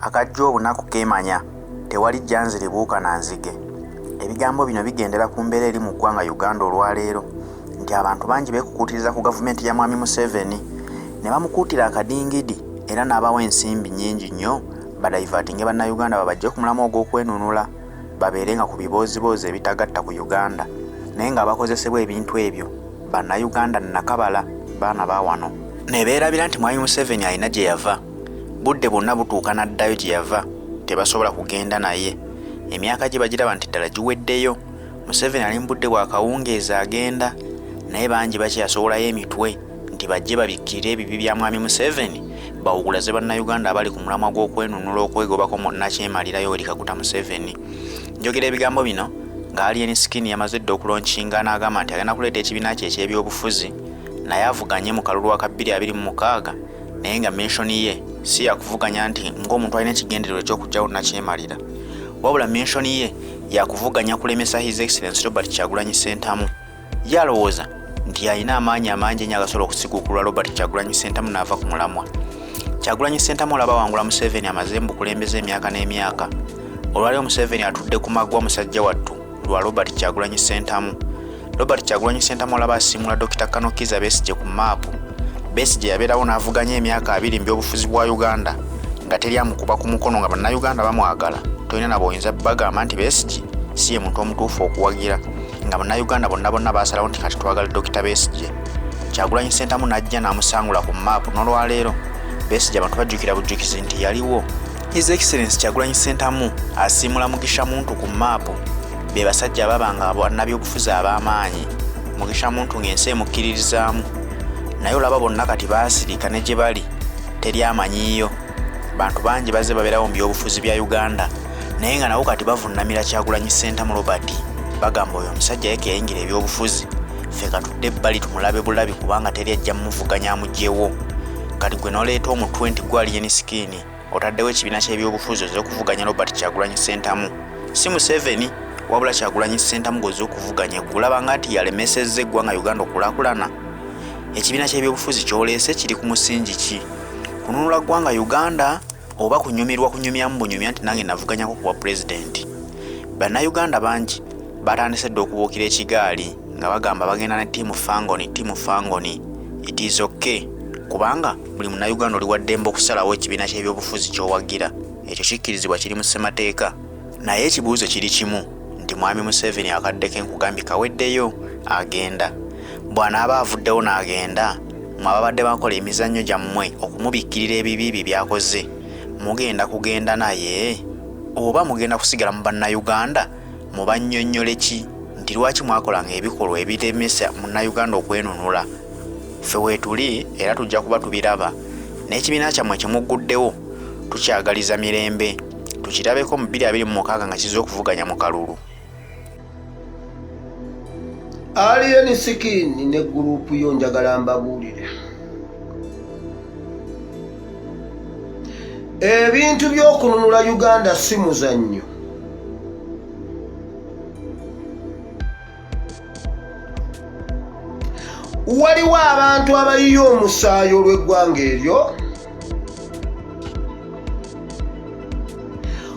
akajja obunaku keemanya tewali jjanziribuuka na nzige. Ebigambo bino bigendera ku mbeera eri mu ggwanga Uganda olwaleero nti abantu bangi beekukuutiriza ku gavumenti ya Mwami Museveni ne bamukuutira akadingidi era n'abawa ensimbi nnyingi nnyo badaivatinge bannayuganda babajje ku mulamu ogw'okwenunula babeere nga ku bibooziboozi ebitagatta ku Uganda naye nga bakozesebwa ebintu ebyo bannayuganda nakabala baana ba wano ne beerabira nti Mwami Museveni alina gye yava budde bwonna butuuka n'addayo gye yava tebasobola kugenda naye. Emyaka gye bagiraba nti ddala giweddeyo. Museveni ali mu budde bwa kawungeezi agenda naye bangi bakyasowolayo emitwe nti bajje babikkirire ebibi bya Mwami Museveni bawugulaze bannayuganda abali ku mulamwa gw'okwenunula okwegobako Nakyemalira Yoweri Kaguta Museveni. Njogera ebigambo bino nga Alien Skin yamaze dda okulonkinga n'agamba nti agenda kuleeta ekibiina kye eky'ebyobufuzi naye avuganye mu kalulu wa 2026 naye nga menshoni ye si yakuvuganya nti ng'omuntu alina ekigendererwa eky'okugyawo Nakyemalira wabula menshoni ye yakuvuganya kulemesa His Excellency Robert Kyagulanyi Ssentamu. Ye alowooza nti alina amaanyi amangi ennyo agasobola okusiguukulwa Robert Kyagulanyi Ssentamu n'ava ku mulamwa. Kyagulanyi Ssentamu olaba wangula Museveni amaze mu bukulembeze emyaka n'emyaka. Olwaleero Museveni atudde ku maggwa musajja wattu lwa Robert Kyagulanyi Ssentamu. Robert Kyagulanyi Ssentamu olaba asiimula Dr. Kanokiza Besigye ku maapu. Besigye yabeerawo n'avuganya emyaka 2 mu byobufuzi bwa Uganda nga teri amukuba ku mukono nga bannayuganda bamwagala. Tolina nabo oyinza bagamba nti Besigye si ye muntu omutuufu okuwagira nga bannayuganda bonna baasalawo nti kati twagala Dr. Besigye. Kyagulanyi Ssentamu n'ajja n'amusangula ku maapu n'olwaleero Besigye abantu bajjukira bujjukizi nti yaliwo. His Excellency Kyagulanyi Ssentamu asiimula Mugisha Muntu ku maapu be basajja babanga bannabyobufuzi ab'amaanyi. Mugisha Muntu ng'ensi emukkiririzaamu naye olaba bonna kati baasirika ne gye bali teri amanyiiyo. Bantu bangi bazze babeerawo mu byobufuzi bya Uganda naye nga nabo kati bavunnamira Kyagulanyi Ssentamu Robert bagamba oyo omusajja yeke yayingira ebyobufuzi ffe katudde ebbali tumulabe bulabi kubanga teri ajja mumuvuganya amugyewo. Kati gwe n'oleeta omutwe nti gwe Alien Skin otaddewo ekibiina ky'ebyobufuzi ozze okuvuganya Robert Kyagulanyi Ssentamu. Si Museveni wabula Kyagulanyi Ssentamu gw'ozze okuvuganya gulabanga nti yalemesezza eggwanga Uganda okulaakulana. Ekibiina ky'ebyobufuzi kyoleese kiri ku musingi ki? Kununula ggwanga Uganda oba kunyumyamu bunyumya nti nange navuganyako kuba pulezidenti? Bannayuganda bangi batandise dda okubuukira ekigaali nga bagamba bagenda ne ttiimu Fangoni. It is okay kubanga buli munnayuganda oli waddembe okusalawo ekibiina ky'ebyobufuzi ky'owagira. Ekyo kikkirizibwa kiri mu ssemateeka. Naye ekibuuzo kiri kimu nti Mwami Museveni akaddeko enkugambye kaweddeyo agenda. Bw'anaaba avuddewo n'agenda mmwe ababadde bakola emizannyo gyammwe okumubikkirira ebibi bye byakoze mugenda kugenda naye oba mugenda kusigala mu bannayuganda mubannyonnyole ki nti lwaki mwakolanga ebikolwa ebiremesa munnayuganda okwenunula? Ffe weetuli era tujja kuba tubiraba n'ekibiina kyammwe kyemuguddewo tukyagaliza mirembe tukirabeko mu 2026 nga kizze okuvuganya mu kalulu. Alien Skin ne gurupu yo njagala mbabuulire ebintu by'okununula Uganda si muzannyo. Waliwo abantu abayiyo omusaayi olw'eggwanga eryo,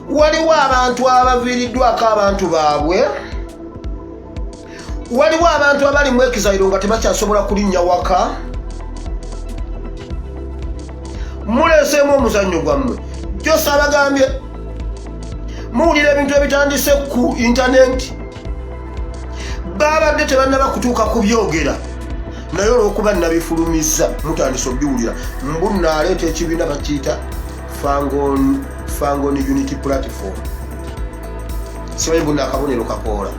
waliwo abantu abaviiriddwako abantu baabwe, waliwo abantu abali mu ekizayiro nga tebakyasobola kulinnya waka. Muleeseemu omuzannyo gwammwe. Gyose abagambye muwulira ebintu ebitandise ku intaneti babadde tebannaba kutuuka kubyogera naye olw'okuba nabifulumizza mutandise obiwulira. Mbunna aleeta ekibiina bakiyita Fangoni Unity Platform. Simanyi mbunna akabonero kakoola.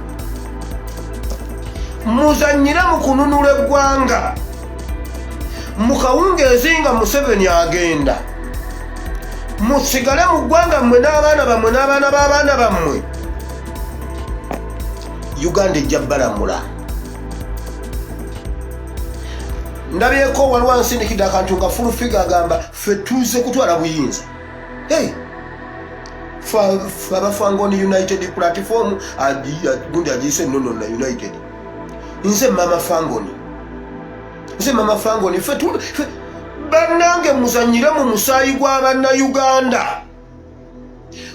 Muzannyire mu kununula eggwanga mu kawungeezi nga Museveni agenda. Musigale mu ggwanga mmwe n'abaana bammwe n'abaana b'abaana bammwe. Uganda ejja balamula. Ndabyeko waliwo ansindikidde akantu nga full figure agamba ffe tuze kutwala buyinza. Hey! Fangoni United Platform gundi agiyise nono na United. Nze Mama Fangoni ffe bannange muzannyire mu musaayi gw'Abannayuganda.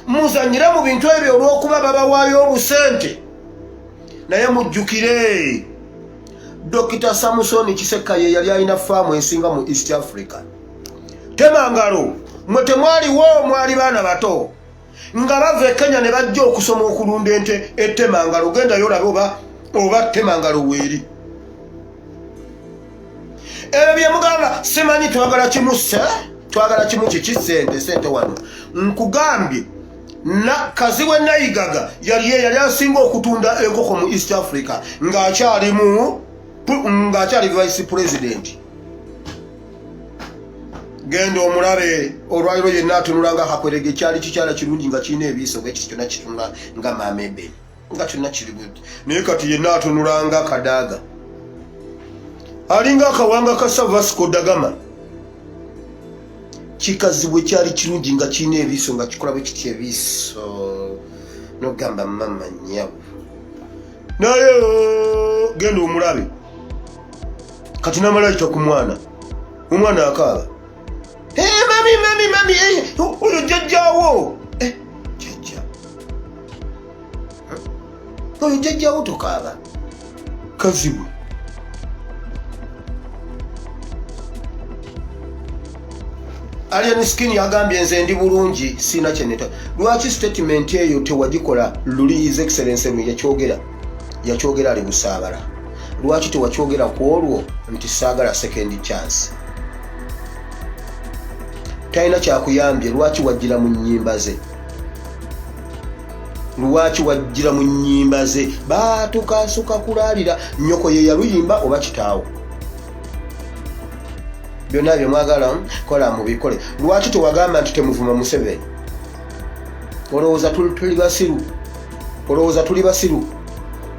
muzanyira mu bintu ebyo olw'okuba babawaayo obusente. Naye mujjukire Dr. Samson Kiseka ye yali alina faamu esinga mu East Africa. Temangalo mwe temwaliwo, mwali baana bato nga bava e Kenya ne bajja okusoma okulunda ente Temangalo. Gendayo olabe oba Temangalo weeri. Ebyo bye mugamba simanyi twagala kimu twagala kimu kiki sente wano. Nkugambye na Kaziwe Nayigaga yali asinga okutunda enkoko mu East Africa ng'akyali vice president. Genda omulabe olwaliro yenna atunulanga akakwerege kyali kikyala kirungi nga kirina ebiiso bwe kityo nakitunula nga mamebe nga kyonna kiri bweti. Naye kati yenna atunulanga kadaaga alinga akawanga ka Vasco da Gama. Kikazibwe kyali kirungi nga kirina ebiiso nga kikola bwe kityo ebiiso nogamba mama nyabu. Naye genda omulabe kati namalayita ku mwana, omwana akaaba. Mami, oyo jjajjaawo. Jjajja. Oyo jjajjaawo tokaaba. Kazibwe. Alien Skin yagambye nze ndi bulungi sina kyeneta. Lwaki statement eyo tewagikola luli His Excellency yakyogera ali Busaabala? Lwaki tewakyogera ku olwo nti saagala second chance? Taina kyakuyambye, lwaki wajjira mu nnyimba ze? Lwaki wajjira mu nnyimba ze? Batukasuka kulaalira nnyoko ye yaluyimba oba kitaawo? Byonna bye mwagala kola mubikole. Lwaki tewagamba nti temuvuma Museveni? Olowooza tuli basiru?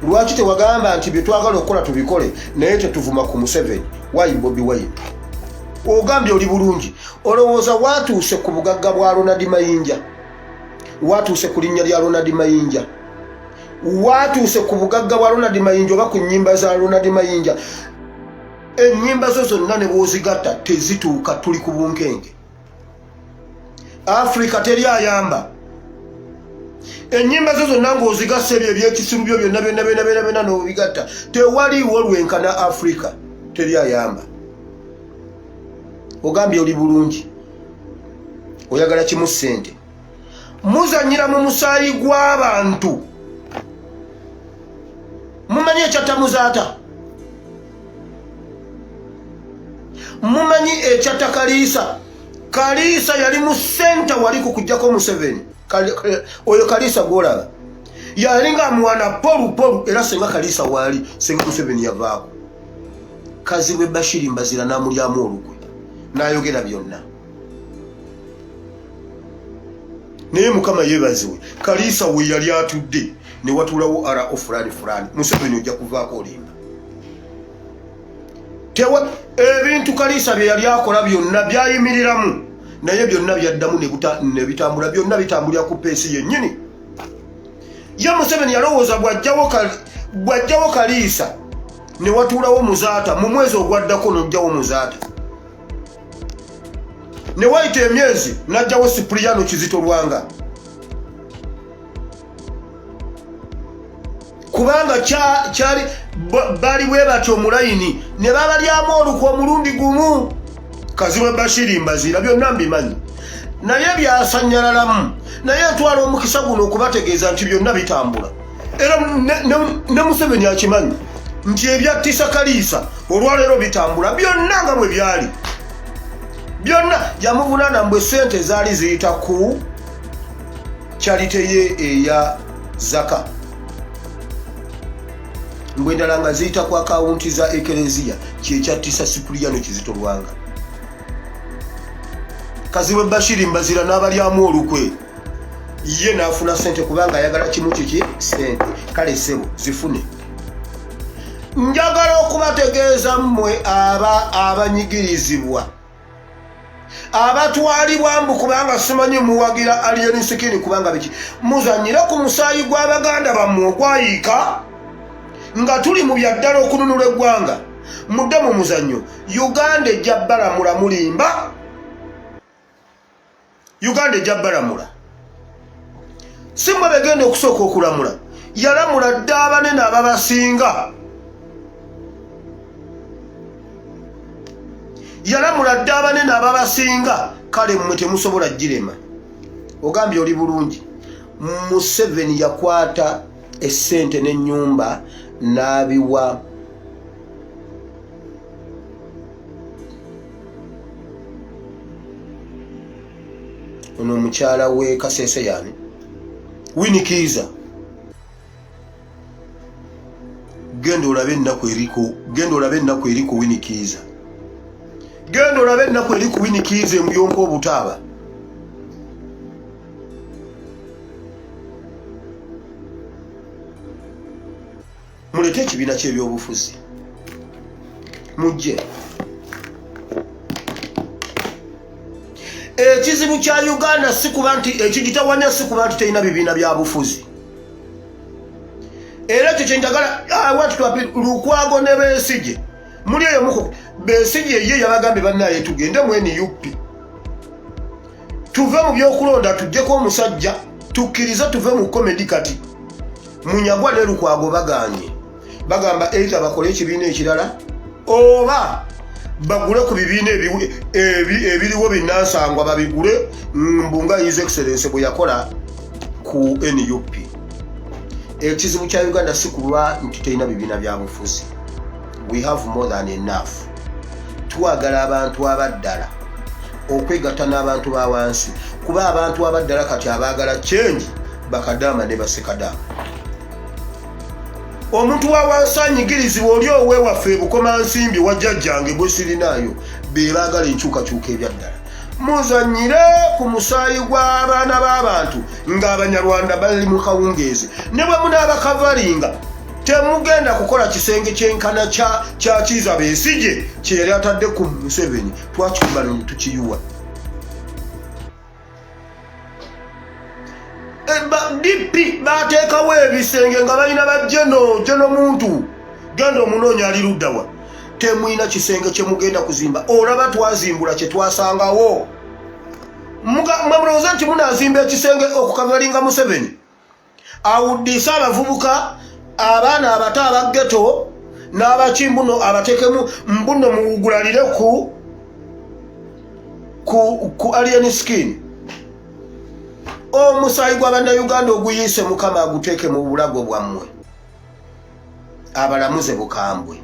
Lwaki tewagamba nti bye twagala okukola tubikole naye tetuvuma ku Museveni? Why Bobi Wine? Ogambye oli bulungi. Olowooza watuuse ku bugagga bwa Ronald Mayinja? Watuuse ku linnya lya Ronald Mayinja? Watuuse ku bugagga bwa Ronald Mayinja oba ku nnyimba za Ronald Mayinja? Ennyimba zo zonna ne bw'ozigatta tezituuka, tuli ku bunkenge. Africa teri ayamba. Ennyimba zo zonna ng'ozigasse ebyo ebyekisiru byo byonna n'obigatta tewaliwo lwenkana Africa teri ayamba. Ogambye oli bulungi, oyagala kimu ssente. Muzanyira mu musaayi gw'abantu. Mumanyi ekyatta Muzaata? Mumanyi ekyatta Kaliisa? Kaliisa yali mu senta wali kukujjako Museveni. Oyo Kaliisa gw'olaba yali nga mwana polu era senga Kaliisa waali senga Museveni yavaako. Kazibwe Bashiri Mbazira n'amulyamu olukwe n'ayogera byonna. Naye Mukama yeebaziwe, Kaliisa we yali atudde ne watuulawo RO fulani Museveni ojja kuvaako olimba. Ebintu Kaliisa bye yali akola byonna byayimiriramu, naye byonna byaddamu ne bitambula, byonna bitambulira ku peesi yennyini. Ye Museveni yalowooza bw'ajjawo Kaliisa ne watuulawo Muzaata, mu mwezi ogwaddako n'ojjawo Muzaata. Ne wayita emyezi n'ajjawo Cipriano Kizito Lwanga. Kubanga kyali bali bwe batyo mulayini ne babalyamu olukwe omulundi gumu. Kazibwe Bashiri Mbazira byonna mbimanyi. Naye byasanyalalamu. Naye ntwala omukisa guno okubategeeza nti byonna bitambula. Era ne Museveni akimanyi nti ebyattisa Kaliisa olwaleero bitambula byonna nga bwe byali. Byonna yamuvunaana mbwe ssente zaali ziyita ku kyalite ye eya Zaka. Mbwe endala nga ziyita ku akawunti za Ekereziya kyekyattisa Cipriano Kizito Lwanga. Kazibwe Bashiri Mbazira n'abalyamu olukwe. Ye n'afuna ssente kubanga ayagala kimu kiki ssente. Kale ssebo zifune. Njagala okubategeeza mmwe abanyigirizibwa, abatwalibwa mbu kubanga simanyi muwagira Alien Skin kubanga biki. Muzanyire ku musaayi gw'Abaganda bammwe ogwayiika nga tuli mu byaddala okununula eggwanga. Mudde mu muzannyo. Uganda ejja balamula mulimba. Uganda ejja balamula. simwe begenda okusooka okulamula yalamula dda abanene ababasinga yalamula dda abanene ababasinga kale mmwe temusobola girema ogambye oli bulungi Museveni yakwata essente n'ennyumba n'abiwa ono omukyala we Kasese yani Winikiza genda olabe ennaku eriko Winikiza genda olabe ennaku eri ku Winikiza emuyonko obutaaba mulete ekibiina ky'ebyobufuzi mujje ekizibu kya Uganda si kuba nti ekigitawanya si kuba nti terina bibiina bya bufuzi era ekyo kyenjagala Lukwago ne Besigye muli eyo muko Besigye ye yabagambye bannaye tugende mu NUP tuve mu byokulonda tujjeko omusajja tukkirize tuve mu komedi kati Munyagwa ne Lukwago bagamba either bakole ekibiina ekirala oba bagule ku bibiina ebiriwo binnansangwa babigule Mbunga His Excellency bwe yakola ku NUP ekizibu kya Uganda si kulwa nti terina bibiina bya bufuzi we have more than enough twagala abantu abaddala okwegatta n'abantu ba wansi kuba abantu abaddala kati abaagala change bakadaama ne basekadaama omuntu wa wansi anyigirizibwa oli owewaffe bukoma nsimbi wajjajjange bwe sirinaayo be baagala enkyukakyuka ebyaddala muzanyire ku musaayi gw'abaana b'abantu ng'Abanyarwanda bali mu kawungeezi ne bwe munaabakavalinga temugenda kukola kisenge kyenkana kya Kizza Besigye kye yali atadde ku Museveni twakikuba ne tukiyuwa DP bateekawo ebisenge nga balina bajjeno muntu genda omunoonya ali luddawa temwina kisenge kye mugenda kuzimba olaba twazimbula kye twasangawo mulowooza nti munaazimba ekisenge okukavalinga Museveni awuddisa abavubuka abaana abato abageto n'abakimbuno abatekemu mbuno mugulalire ku alien skin omusaayi gw'Abannayuganda oguyise Mukama aguteeke mu bulago bwammwe abalamuze bukambwe